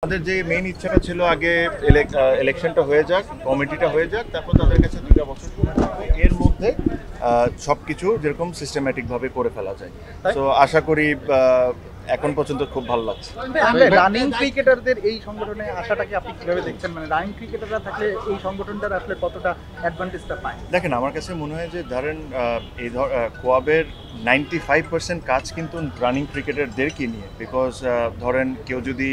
আমাদের যে মেইন ইচ্ছাটা ছিল আগে ইলেকশনটা হয়ে যাক, কমিটিটা হয়ে যাক, তারপর তাদের কাছে 2টা বছর সময় থাকবে, এর মধ্যে সবকিছু যেরকম সিস্টেম্যাটিকভাবে করে ফেলা যায়। তো আশা করি এখন পর্যন্ত খুব ভালো লাগছে। রানিং ক্রিকেটারদের এই সংগঠনে আসাটাকে আপনি কিভাবে দেখছেন? মানে রানিং ক্রিকেটাররা থাকলে এই সংগঠনটার আসলে কতটা অ্যাডভান্টেজটা পায়? দেখেন, আমার কাছে মনে হয় যে ধরেন এই কোয়াবের 95% কাজ কিন্তু রানিং ক্রিকেটারদেরকে নিয়ে। বিকজ ধরেন কেউ যদি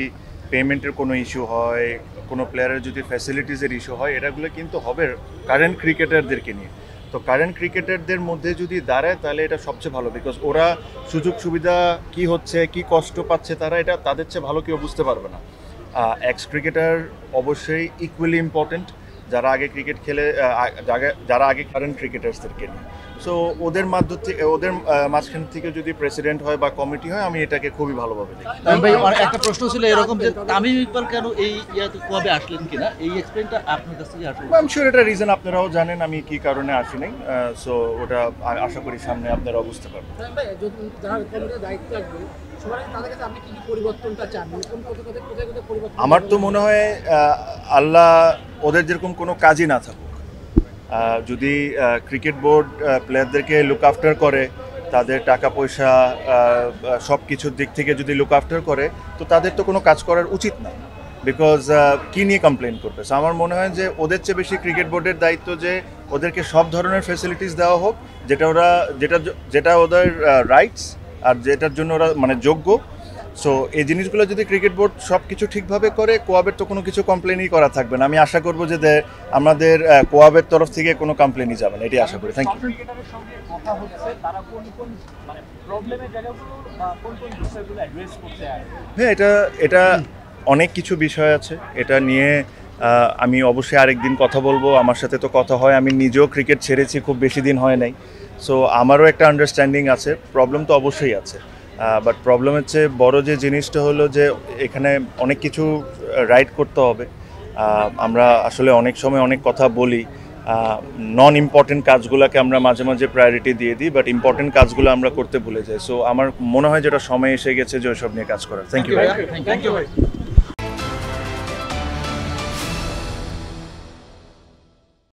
পেমেন্টের কোনো ইস্যু হয়, কোনো প্লেয়ারের যদি ফ্যাসিলিটিসের ইস্যু হয়, এটাগুলো কিন্তু হবে কারেন্ট ক্রিকেটারদেরকে নিয়ে। তো কারেন্ট ক্রিকেটারদের মধ্যে যদি দাঁড়ায় তাহলে এটা সবচেয়ে ভালো, বিকজ ওরা সুযোগ সুবিধা কি হচ্ছে, কি কষ্ট পাচ্ছে, তারা এটা তাদের চেয়ে ভালো কেউ বুঝতে পারবে না। এক্স ক্রিকেটার অবশ্যই ইকুয়ালি ইম্পর্টেন্ট, যারা আগে ক্রিকেট খেলে, যারা আগে কারেন্ট ক্রিকেটার্সদেরকে নিয়ে। সো ওদের ওদের মাঝখান থেকে যদি প্রেসিডেন্ট হয় বা কমিটি হয়, আমি এটাকে খুবই ভালোভাবে দেখি। ভাই, একটা প্রশ্ন ছিল এরকম যে তামিম ইকবাল কেন এই ইয়াতে কবে আসলেন কিনা, এই এক্সপ্লেইনটা আপনার কাছ থেকে আসলে? আই এম শিওর এটা রিজন আপনারাও জানেন আমি কি কারণে আসি নাই। সো ওটা আশা করি সামনে আপনারা বুঝতে পারবেন। আমার তো মনে হয় আল্লাহ ওদের যেরকম কোনো কাজই না থাকুক, যদি ক্রিকেট বোর্ড প্লেয়ারদেরকে লুক আফটার করে, তাদের টাকা পয়সা সব কিছুর দিক থেকে যদি লুক আফটার করে, তো তাদের তো কোনো কাজ করার উচিত না। বিকজ কী নিয়ে কমপ্লেন করবে? সো আমার মনে হয় যে ওদের চেয়ে বেশি ক্রিকেট বোর্ডের দায়িত্ব যে ওদেরকে সব ধরনের ফ্যাসিলিটিস দেওয়া হোক, যেটা ওদের রাইটস আর যেটার জন্য ওরা মানে যোগ্য। সো এই জিনিসগুলো যদি ক্রিকেট বোর্ড সব কিছু ঠিকভাবে করে, কোয়াবের তো কোনো কিছু কমপ্লেনই করা থাকবে না। আমি আশা করবো যে আমাদের কোয়াবের তরফ থেকে কোনো কমপ্লেনই যাবে না, এটাই আশা করি। Thank you. হ্যাঁ, এটা অনেক কিছু বিষয় আছে, এটা নিয়ে আমি অবশ্যই আরেকদিন কথা বলবো। আমার সাথে তো কথা হয়, আমি নিজেও ক্রিকেট ছেড়েছি, খুব বেশি দিন হয় নাই। সো আমারও একটা আন্ডারস্ট্যান্ডিং আছে, প্রবলেম তো অবশ্যই আছে। বাট প্রবলেমের চেয়ে বড় যে জিনিসটা হলো যে এখানে অনেক কিছু রাইট করতে হবে। আমরা আসলে অনেক সময় অনেক কথা বলি, নন ইম্পর্টেন্ট কাজগুলোকে আমরা মাঝে মাঝে প্রায়োরিটি দিয়ে দিই, বাট ইম্পর্টেন্ট কাজগুলো আমরা করতে ভুলে যাই। সো আমার মনে হয় যেটা সময় এসে গেছে যে ওইসব নিয়ে কাজ করার। Thank you.